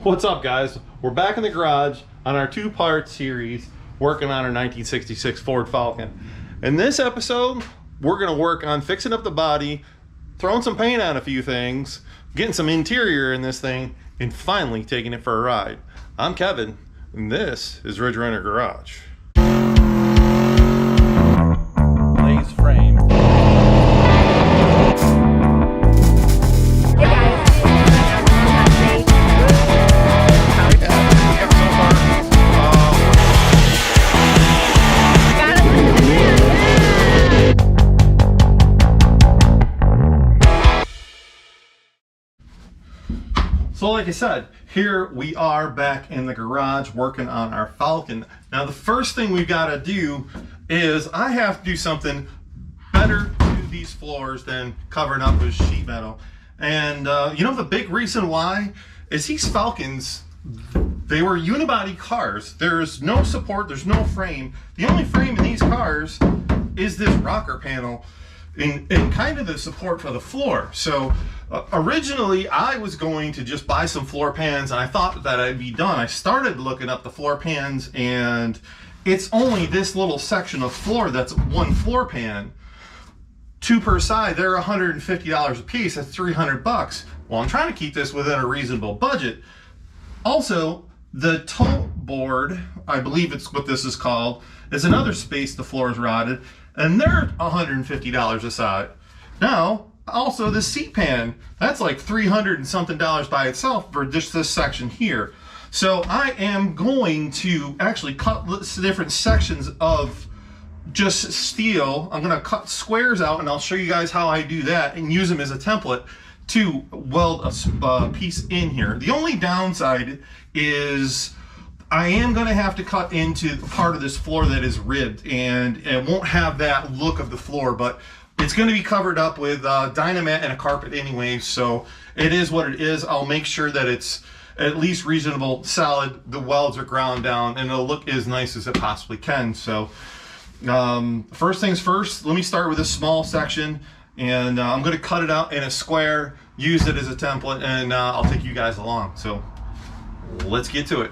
What's up, guys? We're back in the garage on our two-part series working on our 1966 Ford Falcon. In this episode, we're going to work on fixing up the body, throwing some paint on a few things, getting some interior in this thing, and finally taking it for a ride. I'm Kevin, and this is Ridge Runner Garage. Blaze frame. So like I said, here we are back in the garage working on our Falcon. Now the first thing we've got to do is I have to do something better to these floors than covering up with sheet metal. And you know the big reason why is these Falcons, they were unibody cars. There's no support, there's no frame. The only frame in these cars is this rocker panel and kind of the support for the floor. So originally I was going to just buy some floor pans, and I thought that I'd be done. I started looking up the floor pans, and it's only this little section of floor that's one floor pan, two per side. They're $150 a piece. That's 300 bucks. Well, I'm trying to keep this within a reasonable budget. Also, the toe board, I believe it's what this is called, is another space the floor is rotted, and they're $150 a side. Now, also the seat pan, that's like $300 and something by itself for just this section here. So I am going to actually cut different sections of just steel. I'm going to cut squares out, and I'll show you guys how I do that and use them as a template to weld a piece in here. The only downside is I am going to have to cut into part of this floor that is ribbed, and it won't have that look of the floor, but it's going to be covered up with Dynamat and a carpet anyway, so it is what it is. I'll make sure that it's at least reasonable, solid, the welds are ground down, and it'll look as nice as it possibly can. So first things first, let me start with a small section, and I'm going to cut it out in a square, use it as a template, and I'll take you guys along. So let's get to it.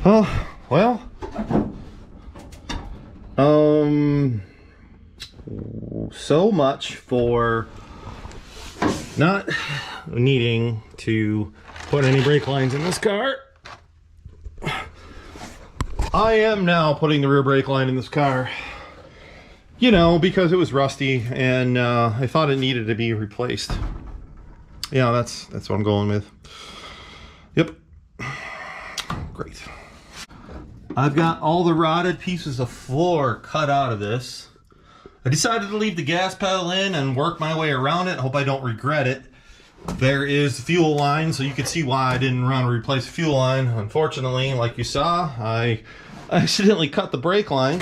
Oh, well, so much for not needing to put any brake lines in this car. I am now putting the rear brake line in this car, you know, because it was rusty, and I thought it needed to be replaced. Yeah, that's what I'm going with. Yep. Great. I've got all the rotted pieces of floor cut out of this. I decided to leave the gas pedal in and work my way around it. Hope I don't regret it. There is the fuel line, so you can see why I didn't want to replace the fuel line. Unfortunately, like you saw, I accidentally cut the brake line.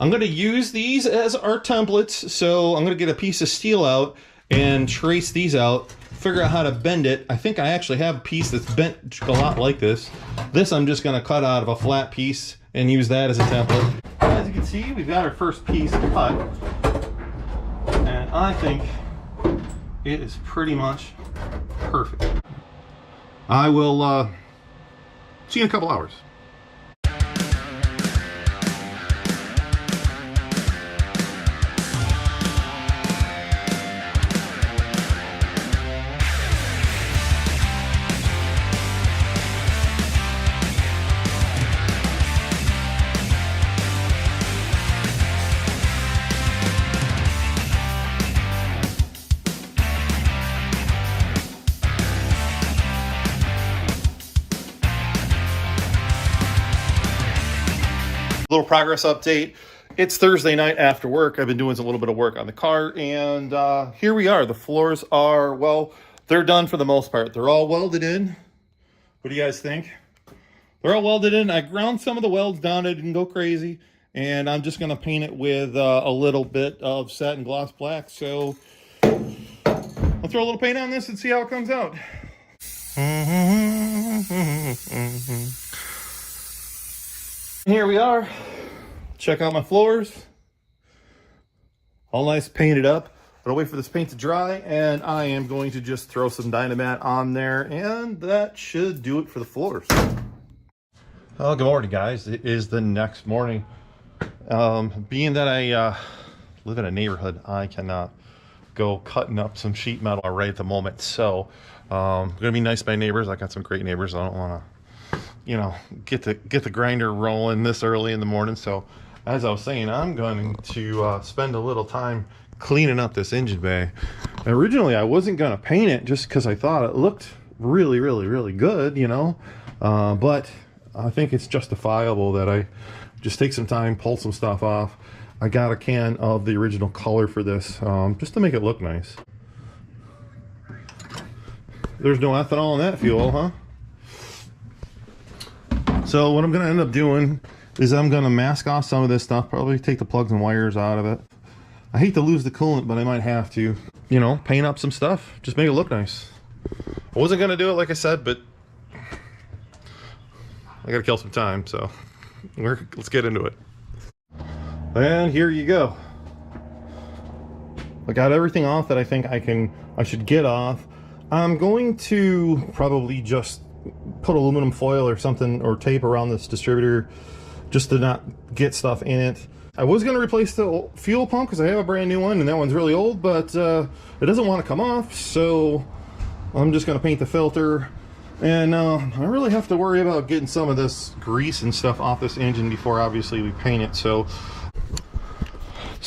I'm going to use these as our templates, so I'm going to get a piece of steel out and trace these out, figure out how to bend it. I think I actually have a piece that's bent a lot like this. This I'm just going to cut out of a flat piece and use that as a template. As you can see, we've got our first piece cut, and I think it is pretty much perfect. I will see you in a couple hours. Little progress update. It's Thursday night after work. I've been doing a little bit of work on the car, and here we are. The floors are, well, they're done for the most part. They're all welded in. What do you guys think? They're all welded in. I ground some of the welds down. I didn't go crazy, and I'm just going to paint it with a little bit of satin gloss black. So I'll throw a little paint on this and see how it comes out. Here we are. Check out my floors. All nice painted up. I'll wait for this paint to dry, and I am going to just throw some Dynamat on there, and that should do it for the floors. Good morning, guys. It is the next morning. Being that I live in a neighborhood, I cannot go cutting up some sheet metal right at the moment. So gonna be nice to my neighbors. I got some great neighbors. I don't want to, you know, get the grinder rolling this early in the morning. So as I was saying, I'm going to spend a little time cleaning up this engine bay. Originally, I wasn't gonna paint it just because I thought it looked really good, you know, but I think it's justifiable that I just take some time, pull some stuff off. I got a can of the original color for this, just to make it look nice. There's no ethanol in that fuel, huh? So what I'm gonna end up doing is I'm gonna mask off some of this stuff, probably take the plugs and wires out of it. I hate to lose the coolant, but I might have to, you know, paint up some stuff, just make it look nice. I wasn't gonna do it like I said, but I gotta kill some time, so let's get into it. And here you go. I got everything off that I think I should get off. I'm going to probably just put aluminum foil or something or tape around this distributor just to not get stuff in it. I was going to replace the fuel pump because I have a brand new one and that one's really old, but it doesn't want to come off, so I'm just going to paint the filter. And I really have to worry about getting some of this grease and stuff off this engine before obviously we paint it. So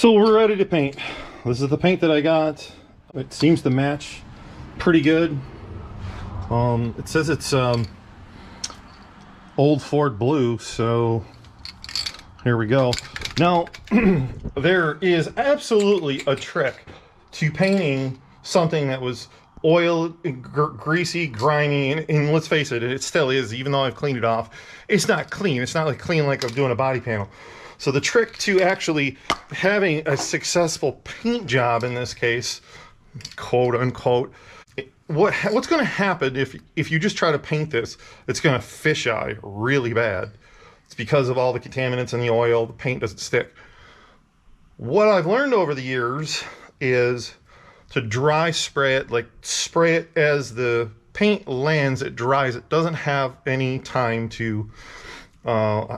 we're ready to paint. This is the paint that I got. It seems to match pretty good. It says it's old Ford blue, so here we go. Now there is absolutely a trick to painting something that was oil, greasy, grimy, and let's face it, it still is. Even though I've cleaned it off, it's not clean. It's not like clean like I'm doing a body panel. So the trick to actually having a successful paint job in this case, quote unquote, what's going to happen if you just try to paint this? It's going to fisheye really bad. It's because of all the contaminants in the oil. The paint doesn't stick. What I've learned over the years is to dry spray it, like spray it as the paint lands, it dries. It doesn't have any time to,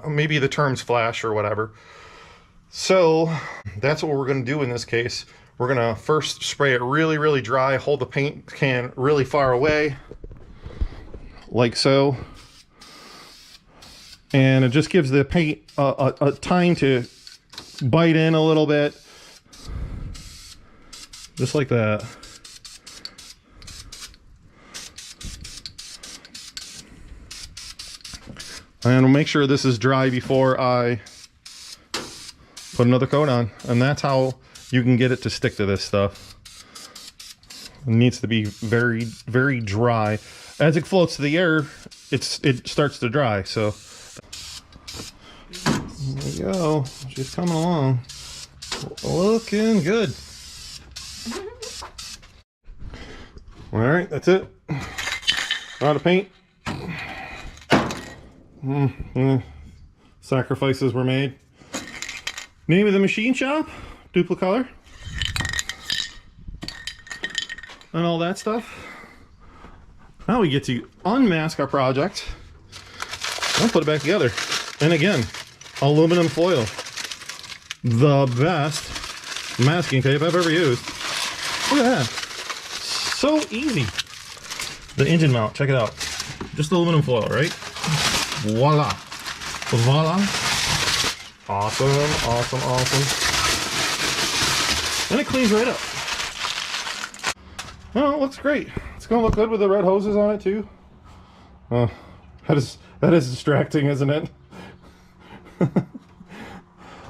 maybe the term's flash or whatever. So that's what we're going to do in this case. We're going to first spray it really dry, hold the paint can really far away, like so. And it just gives the paint a time to bite in a little bit. Just like that. And we'll make sure this is dry before I put another coat on. And that's how you can get it to stick to this stuff. It needs to be very dry. As it floats to the air, it starts to dry. So there we go. She's coming along. Looking good. All right, that's it. Out of paint. Sacrifices were made. Name of the machine shop, Duplicolor, and all that stuff. Now we get to unmask our project and put it back together. And again, aluminum foil, the best masking tape I've ever used. Look at that. So easy. The engine mount, check it out. Just aluminum foil, right? Voila. Voila. Awesome. And it cleans right up. Oh, it looks great. It's gonna look good with the red hoses on it too. That is distracting, isn't it?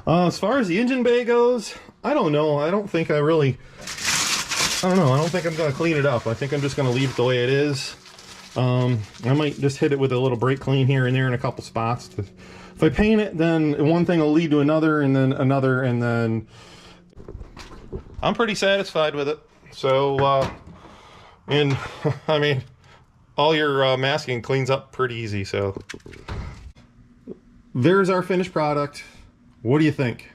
As far as the engine bay goes, I don't know. I don't think I'm gonna clean it up. I think I'm just gonna leave it the way it is. I might just hit it with a little brake clean here and there in a couple spots. If I paint it, then one thing will lead to another, and then another, and then I'm pretty satisfied with it. So, and I mean, all your masking cleans up pretty easy. So there's our finished product. What do you think?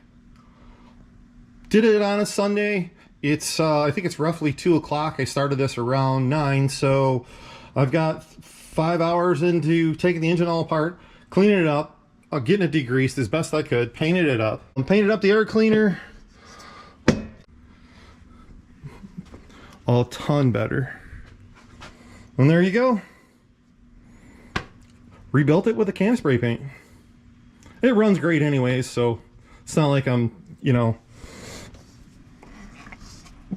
Did it on a Sunday. It's I think it's roughly 2 o'clock. I started this around 9, so I've got 5 hours into taking the engine all apart, cleaning it up, getting it degreased as best I could, painted it up. I painted up the air cleaner a ton better. And there you go. Rebuilt it with a can spray paint. It runs great anyways, so it's not like I'm, you know,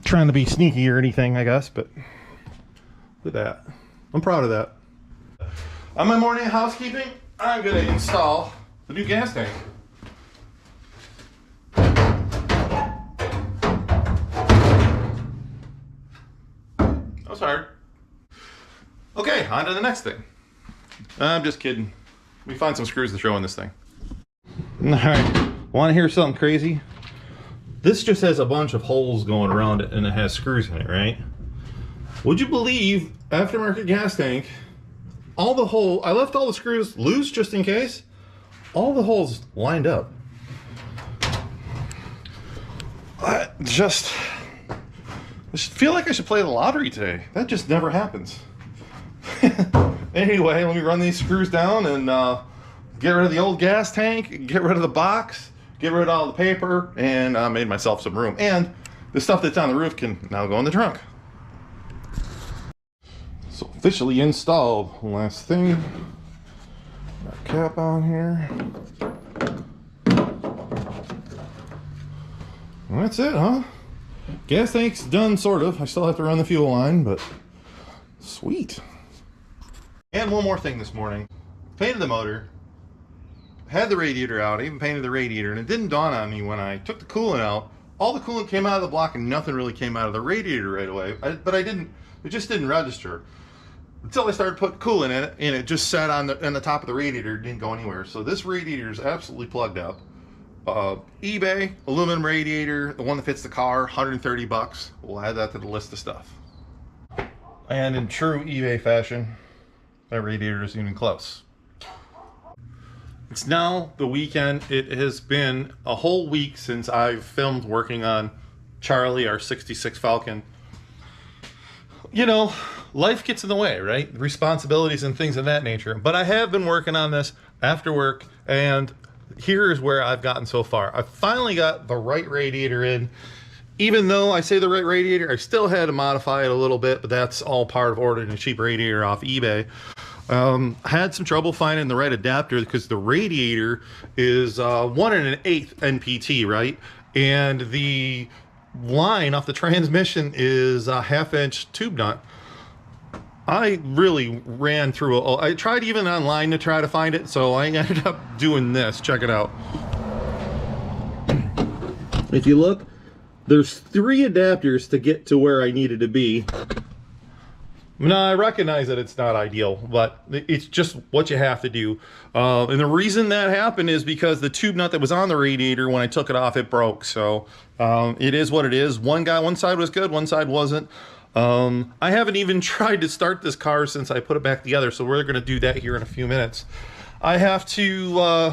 trying to be sneaky or anything, I guess, but look at that. I'm proud of that. On my morning housekeeping, I'm going to install the new gas tank. That was hard. Okay, on to the next thing. I'm just kidding. Let me find some screws to throw in this thing. Alright, want to hear something crazy? This just has a bunch of holes going around it and it has screws in it, right? Would you believe, aftermarket gas tank, all the holes, I left all the screws loose just in case, all the holes lined up. I just feel like I should play the lottery today. That just never happens. Anyway, let me run these screws down and get rid of the old gas tank, get rid of the box, get rid of all the paper, and I made myself some room. And the stuff that's on the roof can now go in the trunk. So officially installed. Last thing, got a cap on here. And that's it, huh? Gas tank's done, sort of. I still have to run the fuel line, but sweet. And one more thing this morning. Painted the motor. Had the radiator out. I even painted the radiator, and it didn't dawn on me when I took the coolant out. All the coolant came out of the block and nothing really came out of the radiator right away. It just didn't register until I started putting coolant in it, and it just sat on the top of the radiator. It didn't go anywhere. So this radiator is absolutely plugged up. eBay aluminum radiator, the one that fits the car, 130 bucks. We'll add that to the list of stuff. And in true eBay fashion, that radiator isn't even close. It's now the weekend. It has been a whole week since I've filmed working on Charlie, our 66 Falcon. You know, life gets in the way, right? Responsibilities and things of that nature. But I have been working on this after work, and here is where I've gotten so far. I finally got the right radiator in. Even though I say the right radiator, I still had to modify it a little bit, but that's all part of ordering a cheap radiator off eBay. I had some trouble finding the right adapter because the radiator is 1 1/8 NPT, right? And the line off the transmission is a 1/2-inch tube nut. I really ran through I tried even online to try to find it, so I ended up doing this. Check it out. If you look, there's 3 adapters to get to where I needed to be. Now, I recognize that it's not ideal, but it's just what you have to do. And the reason that happened is because the tube nut that was on the radiator, when I took it off, it broke. So it is what it is. One side was good, one side wasn't. I haven't even tried to start this car since I put it back together, so we're going to do that here in a few minutes. I have to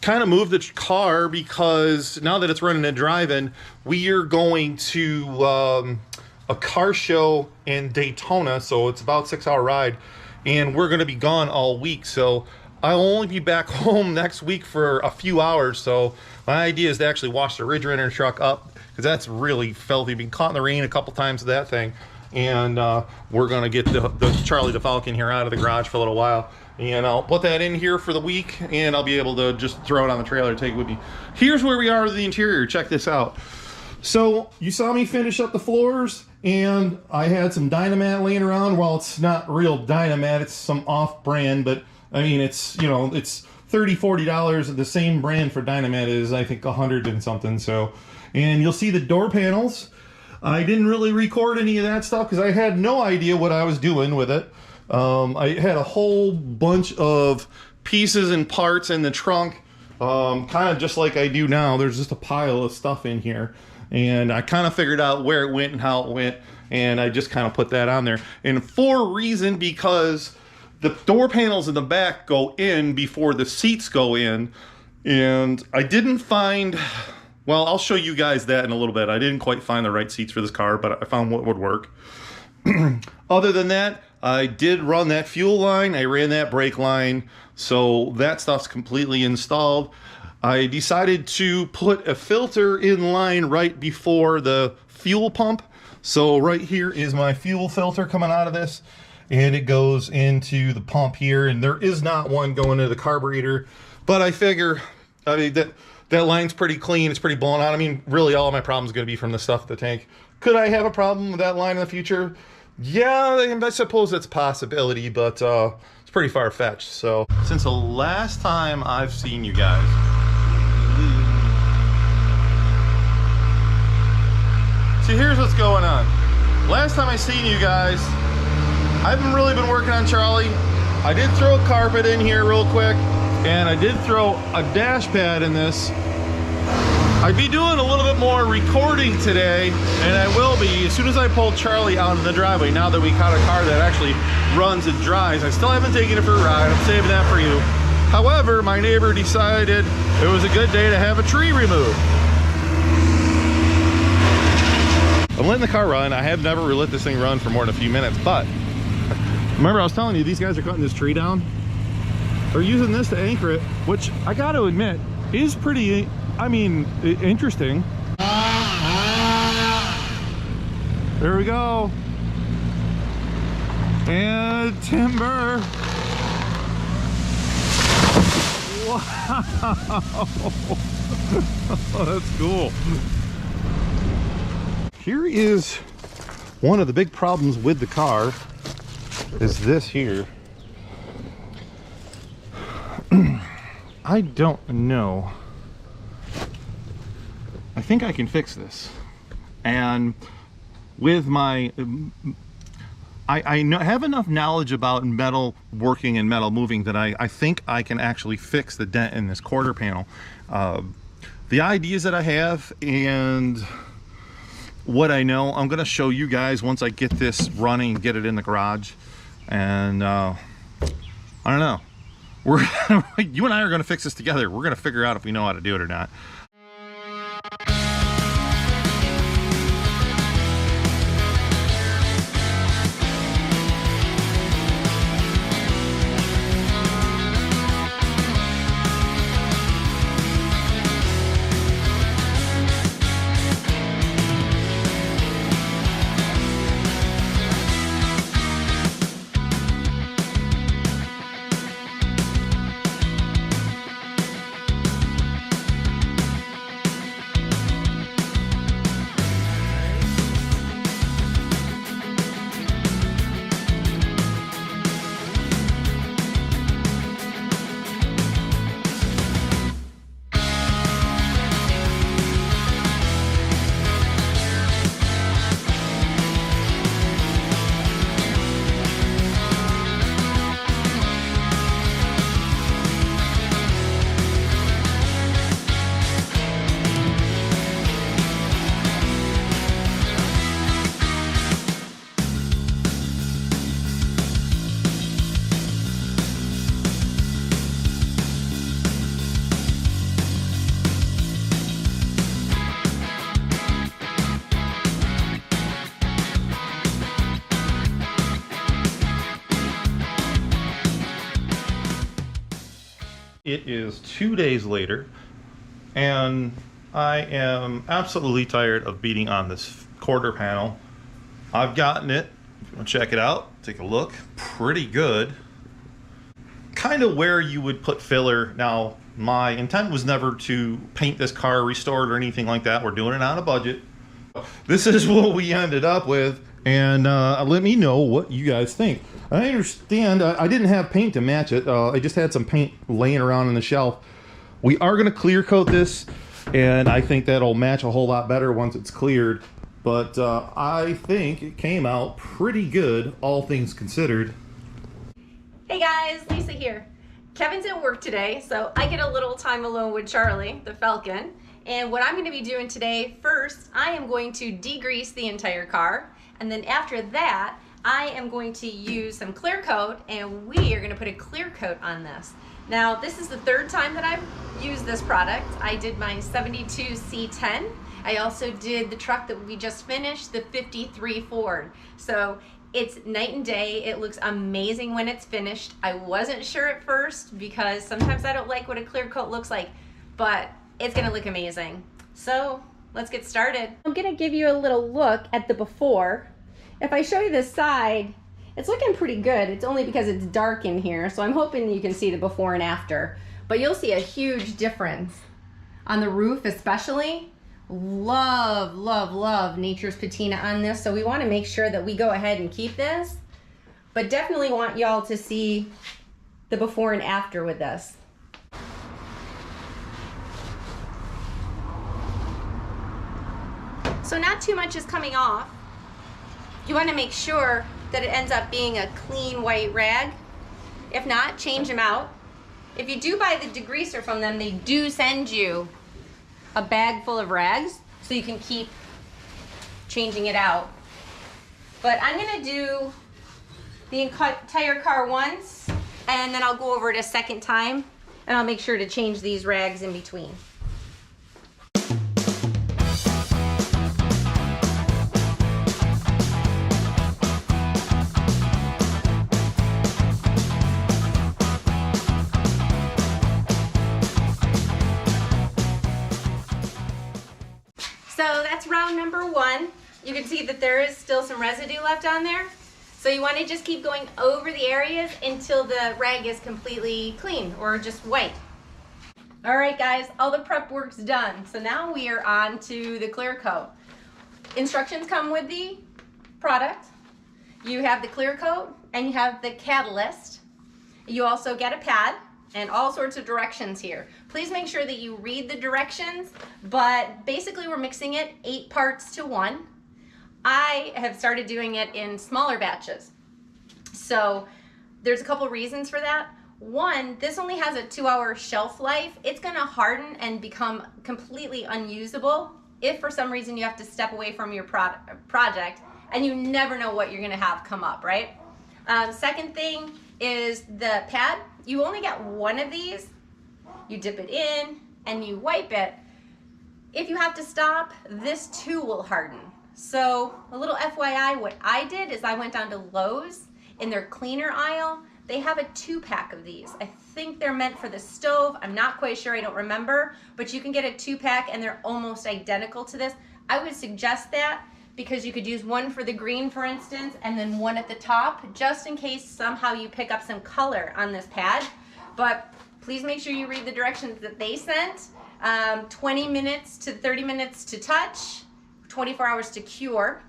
kind of move the car because now that it's running a drive-in, we are going to a car show in Daytona, so it's about a 6-hour ride, and we're going to be gone all week, so I'll only be back home next week for a few hours. So my idea is to actually wash the refrigerator truck up, because that's really filthy. Been caught in the rain a couple times with that thing, and we're going to get the Charlie the Falcon here out of the garage for a little while, and I'll put that in here for the week, and I'll be able to just throw it on the trailer and take it with me. Here's where we are with the interior. Check this out. So you saw me finish up the floors, and I had some Dynamat laying around. Well, it's not real Dynamat, it's some off-brand, but I mean, it's, you know, it's $30–40. The same brand for Dynamat is, I think, 100 and something. So, and you'll see the door panels. I didn't really record any of that stuff because I had no idea what I was doing with it. I had a whole bunch of pieces and parts in the trunk, kind of just like I do now. There's just a pile of stuff in here. And I kind of figured out where it went and how it went, and I just kind of put that on there. And for a reason, because the door panels in the back go in before the seats go in. And I didn't find, well, I'll show you guys that in a little bit. I didn't quite find the right seats for this car, but I found what would work. Other than that, I did run that fuel line. I ran that brake line. So that stuff's completely installed. I decided to put a filter in line right before the fuel pump. So right here is my fuel filter coming out of this, and it goes into the pump here. And there is not one going into the carburetor, but I figure, I mean, that line's pretty clean. It's pretty blown out. I mean, really all of my problems are going to be from the stuff in the tank. Could I have a problem with that line in the future? Yeah, I suppose that's a possibility, but it's pretty far-fetched. So since the last time I've seen you guys, see, here's what's going on. Last time I seen you guys, I haven't really been working on Charlie. I did throw a carpet in here real quick, and I did throw a dash pad in this. I'd be doing a little bit more recording today, and I will be as soon as I pull Charlie out in the driveway. Now that we caught a car that actually runs and drives, I still haven't taken it for a ride. I'm saving that for you. However, my neighbor decided it was a good day to have a tree removed. I'm letting the car run. I have never really let this thing run for more than a few minutes, but remember I was telling you these guys are cutting this tree down. They're using this to anchor it, which I got to admit is pretty, I mean, interesting. There we go. And timber. Wow. That's cool. Here is one of the big problems with the car is this here. I don't know. I think I can fix this. And with my, I have enough knowledge about metal working and metal moving that I think I can actually fix the dent in this quarter panel. The ideas that I have and what I know, I'm gonna show you guys once I get this running and get it in the garage. And I don't know. You and I are gonna fix this together. We're gonna figure out if we know how to do it or not. It is 2 days later, and I am absolutely tired of beating on this quarter panel. I've gotten it. If you want to check it out, take a look. Pretty good. Kind of where you would put filler. Now, my intent was never to paint this car, restore it, or anything like that. We're doing it on a budget. This is what we ended up with, and let me know what you guys think. I understand I didn't have paint to match it. I just had some paint laying around on the shelf. We are going to clear coat this, and I think that'll match a whole lot better once it's cleared. But I think it came out pretty good, all things considered. Hey guys, Lisa here. Kevin's at work today, so I get a little time alone with Charlie, the Falcon. And what I'm going to be doing today, first, I am going to degrease the entire car. And then after that, I am going to use some clear coat, and we are going to put a clear coat on this. Now, this is the third time that I've used this product. I did my 72 C10. I also did the truck that we just finished, the 53 Ford. So it's night and day. It looks amazing when it's finished. I wasn't sure at first because sometimes I don't like what a clear coat looks like, but it's gonna look amazing. So let's get started. I'm gonna give you a little look at the before. If I show you the side, it's looking pretty good. It's only because it's dark in here, so I'm hoping you can see the before and after. But you'll see a huge difference on the roof especially. Love, love, love Nature's Patina on this, so we want to make sure that we go ahead and keep this, but definitely want y'all to see the before and after with this. So not too much is coming off. You want to make sure that it ends up being a clean white rag. If not, change them out. If you do buy the degreaser from them, they do send you a bag full of rags so you can keep changing it out. But I'm gonna do the entire car once, and then I'll go over it a second time, and I'll make sure to change these rags in between. So that's round number one. You can see that there is still some residue left on there. So you want to just keep going over the areas until the rag is completely clean or just white. All right guys, all the prep work's done. So now we are on to the clear coat. Instructions come with the product. You have the clear coat and you have the catalyst. You also get a pad and all sorts of directions here. Please make sure that you read the directions, but basically we're mixing it 8 parts to 1. I have started doing it in smaller batches. So there's a couple reasons for that. One, this only has a 2-hour shelf life. It's gonna harden and become completely unusable if for some reason you have to step away from your project and you never know what you're gonna have come up, right? Second thing is the pad. You only get one of these. You dip it in and you wipe it. If you have to stop, this too will harden. So a little FYI, what I did is I went down to Lowe's in their cleaner aisle. They have a 2-pack of these. I think they're meant for the stove. I'm not quite sure, I don't remember, but you can get a 2-pack and they're almost identical to this. I would suggest that because you could use one for the green, for instance, and then one at the top, just in case somehow you pick up some color on this pad. But please make sure you read the directions that they sent. 20 minutes to 30 minutes to touch, 24 hours to cure.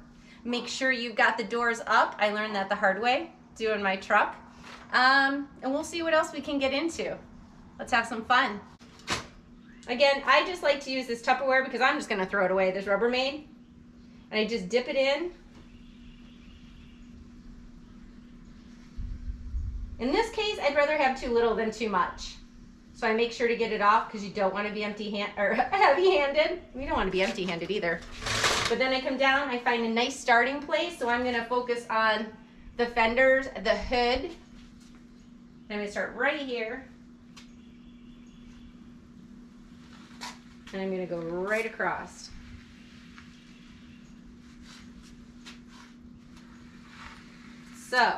Make sure you've got the doors up. I learned that the hard way, doing my truck. And we'll see what else we can get into. Let's have some fun. Again, I just like to use this Tupperware because I'm just gonna throw it away, this Rubbermaid. And I just dip it in. In this case, I'd rather have too little than too much. So I make sure to get it off because you don't want to be heavy-handed. We don't want to be empty-handed either. But then I come down, I find a nice starting place. So I'm going to focus on the fenders, the hood. I'm going to start right here. And I'm going to go right across. So,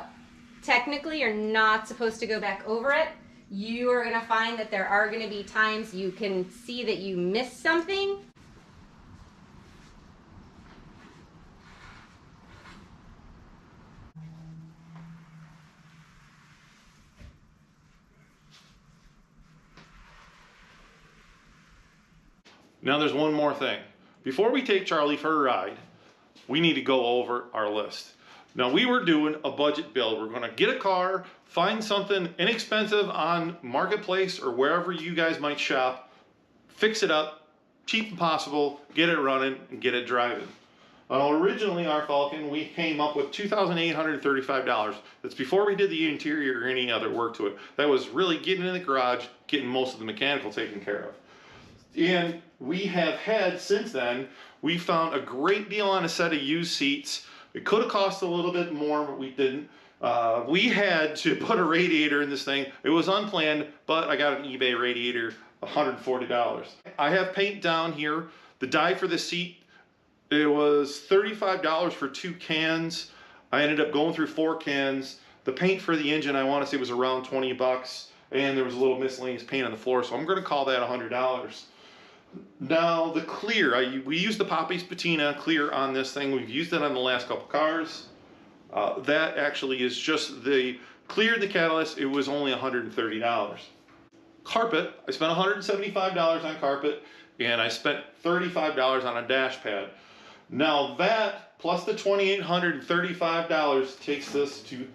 technically you're not supposed to go back over it. You are going to find that there are going to be times you can see that you missed something. Now there's one more thing. Before we take Charlie for a ride, we need to go over our list. Now we were doing a budget build. We're gonna get a car, find something inexpensive on Marketplace or wherever you guys might shop, fix it up, cheap and possible, get it running and get it driving. Originally our Falcon, we came up with $2,835. That's before we did the interior or any other work to it. That was really getting in the garage, getting most of the mechanical taken care of. And we have had, since then, we found a great deal on a set of used seats. It could have cost a little bit more, but we didn't. We had to put a radiator in this thing. It was unplanned, but I got an eBay radiator, $140. I have paint down here. The dye for the seat, it was $35 for 2 cans. I ended up going through 4 cans. The paint for the engine, I want to say, was around 20 bucks. And there was a little miscellaneous paint on the floor, so I'm going to call that $100. Now, the clear, we used the Poppy's Patina clear on this thing. We've used it on the last couple cars. That actually is just the clear in the catalyst. It was only $130. Carpet, I spent $175 on carpet, and I spent $35 on a dash pad. Now that, plus the $2,835, takes us to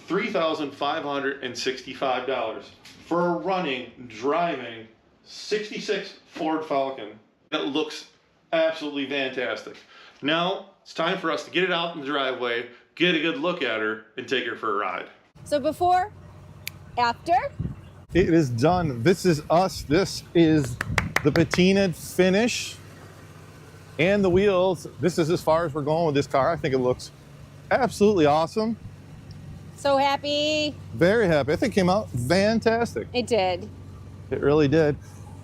$3,565 for a running, driving 66 Ford Falcon. That looks absolutely fantastic. Now it's time for us to get it out in the driveway, get a good look at her, and take her for a ride. So before, after. It is done. This is us. This is the patinaed finish and the wheels. This is as far as we're going with this car. I think it looks absolutely awesome. So happy. Very happy. I think it came out fantastic. It did. It really did.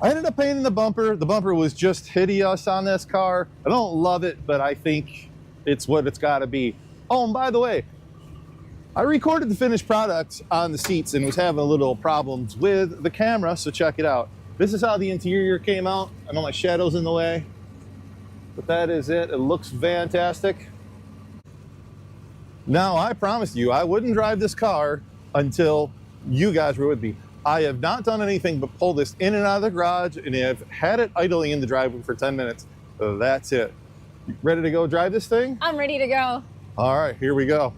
I ended up painting the bumper. The bumper was just hideous on this car. I don't love it, but I think it's what it's got to be. Oh, and by the way, I recorded the finished products on the seats and was having a little problems with the camera, so check it out. This is how the interior came out. I know my shadow's in the way, but that is it. It looks fantastic. Now, I promised you I wouldn't drive this car until you guys were with me. I have not done anything but pull this in and out of the garage, and I've had it idling in the driveway for 10 minutes. So that's it. You ready to go drive this thing? I'm ready to go. All right, here we go.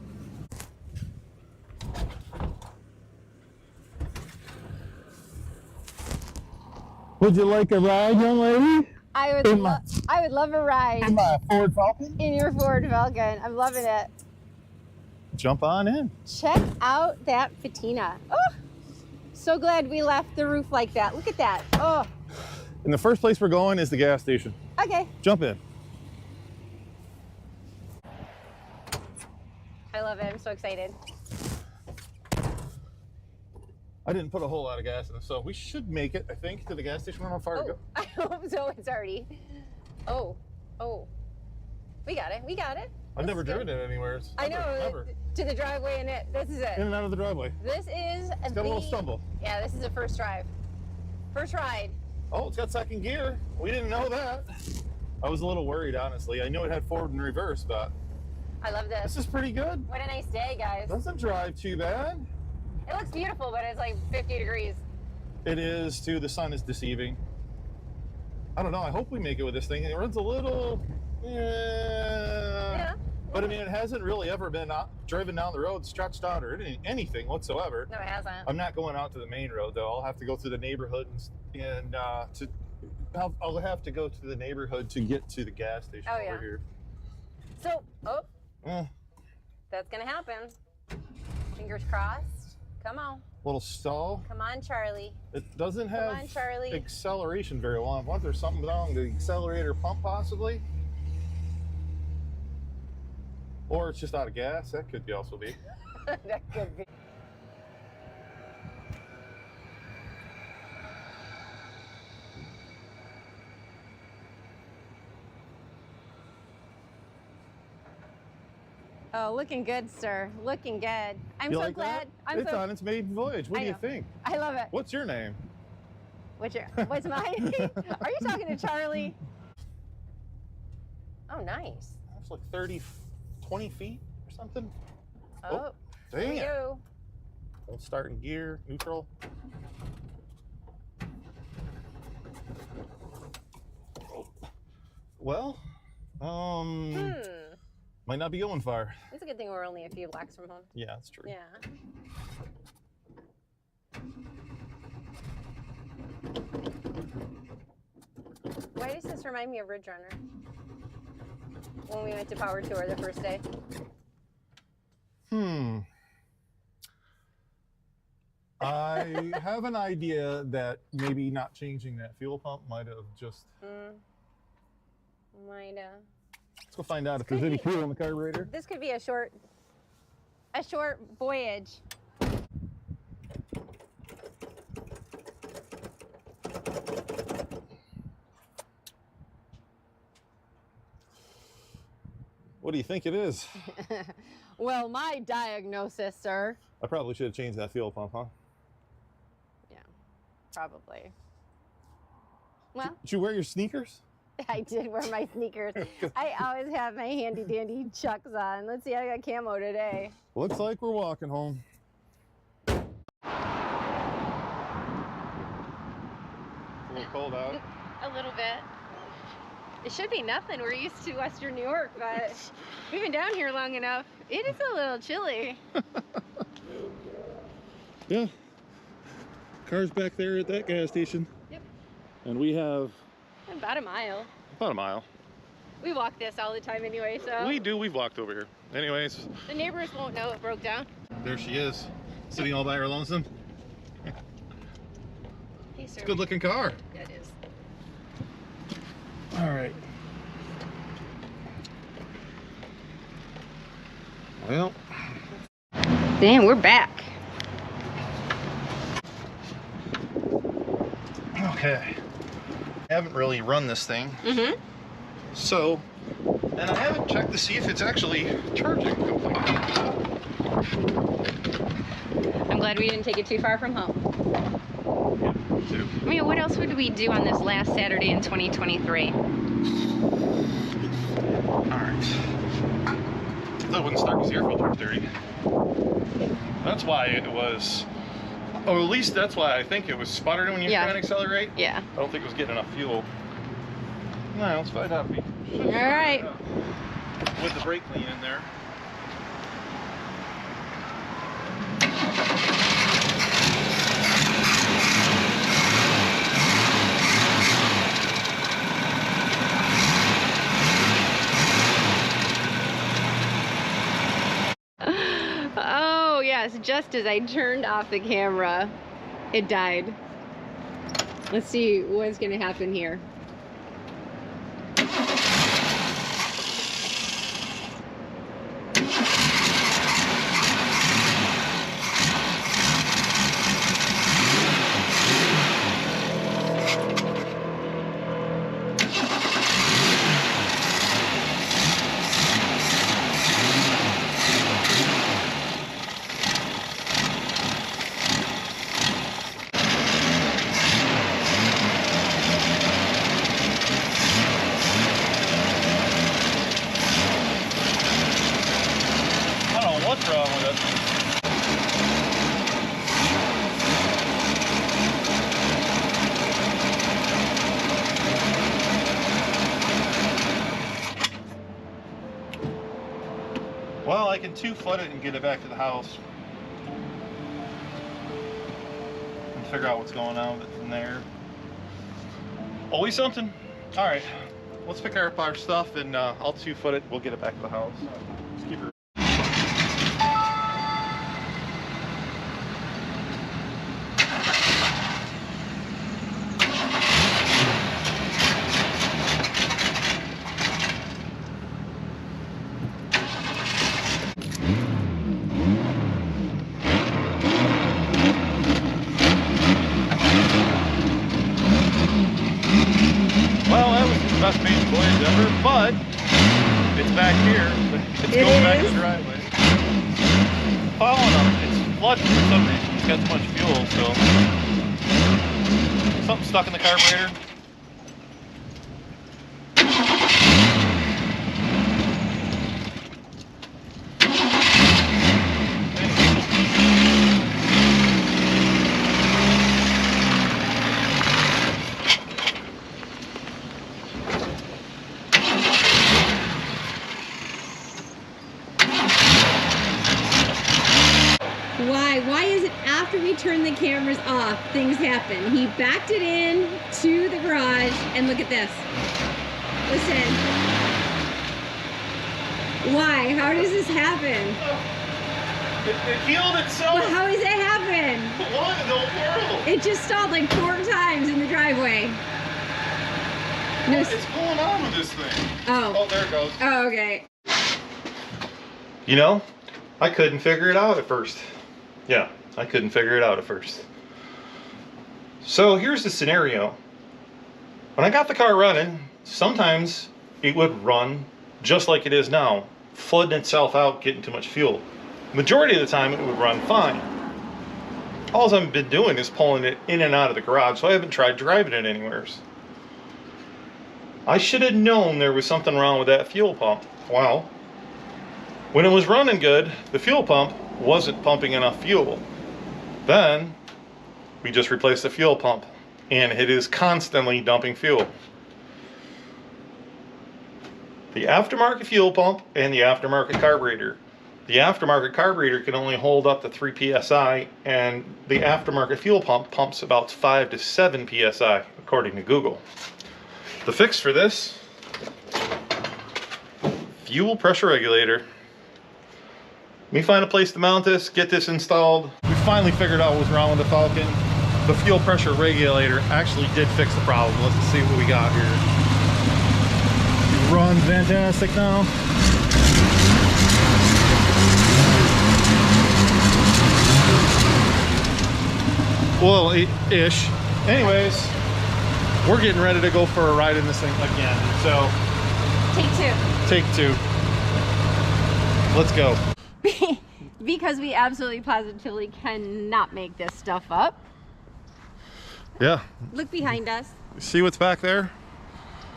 Would you like a ride, young lady? I would love a ride. In my Ford Falcon? In your Ford Falcon. I'm loving it. Jump on in. Check out that patina. Oh, so glad we left the roof like that. Look at that. Oh. And the first place we're going is the gas station. Okay. Jump in. I love it. I'm so excited. I didn't put a whole lot of gas in it, so we should make it, I think, to the gas station. How far to go? I hope so. It's already. Oh. We got it. We got it. I've never driven it anywhere. I know. Never. To the driveway and this is it. In and out of the driveway. This is It's got a little stumble. Yeah, this is a first drive. First ride. Oh, it's got second gear. We didn't know that. I was a little worried, honestly. I knew it had forward and reverse, but I love this. this is pretty good. What a nice day, guys. Doesn't drive too bad. It looks beautiful, but it's like 50 degrees. It is, too. The sun is deceiving. I don't know. I hope we make it with this thing. It runs a little... Yeah. But I mean, it hasn't really ever been driven down the road, stretched out, or anything whatsoever. No, it hasn't. I'm not going out to the main road, though. I'll have to go through the neighborhood I'll have to go to the neighborhood to get to the gas station over here. So, that's gonna happen. Fingers crossed. Come on. Little stall. Come on, Charlie. It doesn't have Come on, Charlie. acceleration very well. I wonder if there's something wrong with the accelerator pump, possibly. Or it's just out of gas. That could also be. That could be. Oh, looking good, sir. Looking good. I'm You so like glad. that? It's on its maiden voyage. What do you think? I love it. What's your name? What's mine? Are you talking to Charlie? Oh, nice. That's like 20 feet or something. Oh, dang it. you. We'll start in gear, neutral. Well, might not be going far. It's a good thing we're only a few blocks from home. Yeah, that's true. Yeah. Why does this remind me of Ridge Runner? When we went to Power Tour the first day. I have an idea that maybe not changing that fuel pump might have just... Might have. Let's go find out if there's any fuel in the carburetor. This could be a short voyage. What do you think it is? Well, my diagnosis, sir. I probably should have changed that fuel pump, huh? Yeah, probably. Well, Did you wear your sneakers? I did wear my sneakers. I always have my handy dandy Chucks on. Let's see, I got camo today. Looks like we're walking home. A little cold out. A little bit. It should be nothing. We're used to Western New York, but we've been down here long enough. It is a little chilly. Yeah. Car's back there at that gas station. Yep. And we have About a mile. about a mile. We walk this all the time anyway, so. We do. We've walked over here. Anyways. The neighbors won't know it broke down. There she is, sitting all by her lonesome. Hey, sir. It's a good looking car. Yeah, it is. All right. Well. Damn, we're back. Okay. I haven't really run this thing. Mm-hmm. So, and I haven't checked to see if it's actually charging completely. I'm glad we didn't take it too far from home. Yeah, me too. I mean, what else would we do on this last Saturday in 2023? Alright. That wouldn't start because the air filter was dirty. That's why it was, or at least that's why I think it was sputtering when you were trying to accelerate. Yeah. I don't think it was getting enough fuel. No, let's find out. All right. With the brake clean in there. Oh, yes, just as I turned off the camera, it died. Let's see what's gonna happen here. What's wrong with it? Well, I can 2-foot it and get it back to the house. And figure out what's going on with it from there. Always something. Alright, let's pick up our stuff and I'll 2-foot it. We'll get it back to the house. Let's keep her. Best main voyage ever, but it's back here. It's going back to the driveway. Following up, it's flushing for some reason. It's got too much fuel, so something stuck in the carburetor. Why is it after we turn the cameras off, things happen? He backed it in to the garage, and look at this. Listen. Why? How does this happen? It healed itself. Well, how does that happen? What in the world? It just stalled like 4 times in the driveway. What is going on with this thing? Oh, there it goes. Oh, okay. You know, I couldn't figure it out at first. Yeah, I couldn't figure it out at first. So here's the scenario. When I got the car running, sometimes it would run just like it is now, flooding itself out, getting too much fuel. Majority of the time it would run fine. All I've been doing is pulling it in and out of the garage, so I haven't tried driving it anywhere. I should have known there was something wrong with that fuel pump. Well, when it was running good, the fuel pump wasn't pumping enough fuel. Then we just replaced the fuel pump, and it is constantly dumping fuel. The aftermarket fuel pump and the aftermarket carburetor. The aftermarket carburetor can only hold up to 3 psi, and the aftermarket fuel pump pumps about 5 to 7 psi, according to Google. The fix for this: fuel pressure regulator. Let me find a place to mount this, get this installed. We finally figured out what was wrong with the Falcon. The fuel pressure regulator actually did fix the problem. Let's see what we got here. It runs fantastic now. Well, ish. Anyways, we're getting ready to go for a ride in this thing again. So, take two. Let's go. Because we absolutely positively cannot make this stuff up. Yeah. Look behind us. See what's back there?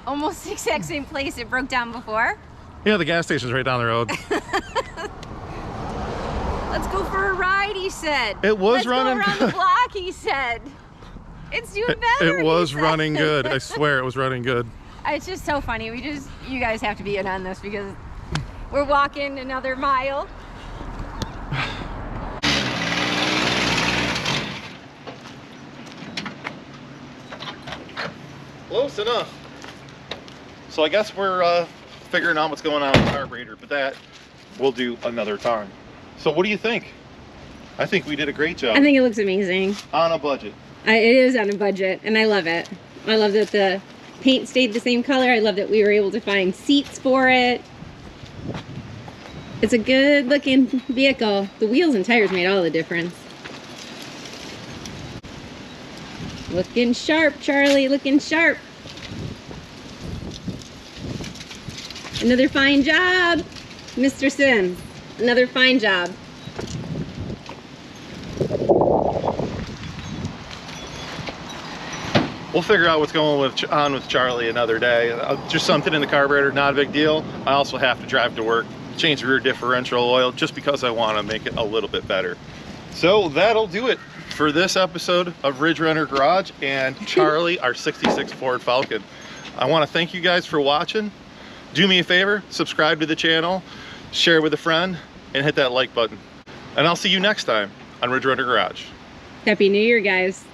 Almost the exact same place it broke down before. Yeah, the gas station's right down the road. Let's go for a ride, he said. It was running Let's go around the block, he said. It's doing better. It was running good. I swear it was running good. It's just so funny. You guys have to be in on this because we're walking another mile. Close enough. So I guess we're figuring out what's going on with the carburetor, but that we'll do another time. So what do you think? I think we did a great job. I think it looks amazing. On a budget. It is on a budget, and I love it. I love that the paint stayed the same color. I love that we were able to find seats for it. It's a good looking vehicle. The wheels and tires made all the difference. Looking sharp, Charlie, looking sharp. Another fine job, Mr. Sims. Another fine job. We'll figure out what's going on with Charlie another day. Just something in the carburetor, not a big deal. I also have to drive to work, change the rear differential oil just because I want to make it a little bit better. So that'll do it for this episode of Ridge Runner Garage and Charlie, our 66 Ford Falcon. I want to thank you guys for watching. Do me a favor, subscribe to the channel, share with a friend, and hit that like button. And I'll see you next time on Ridge Runner Garage. Happy New Year, guys.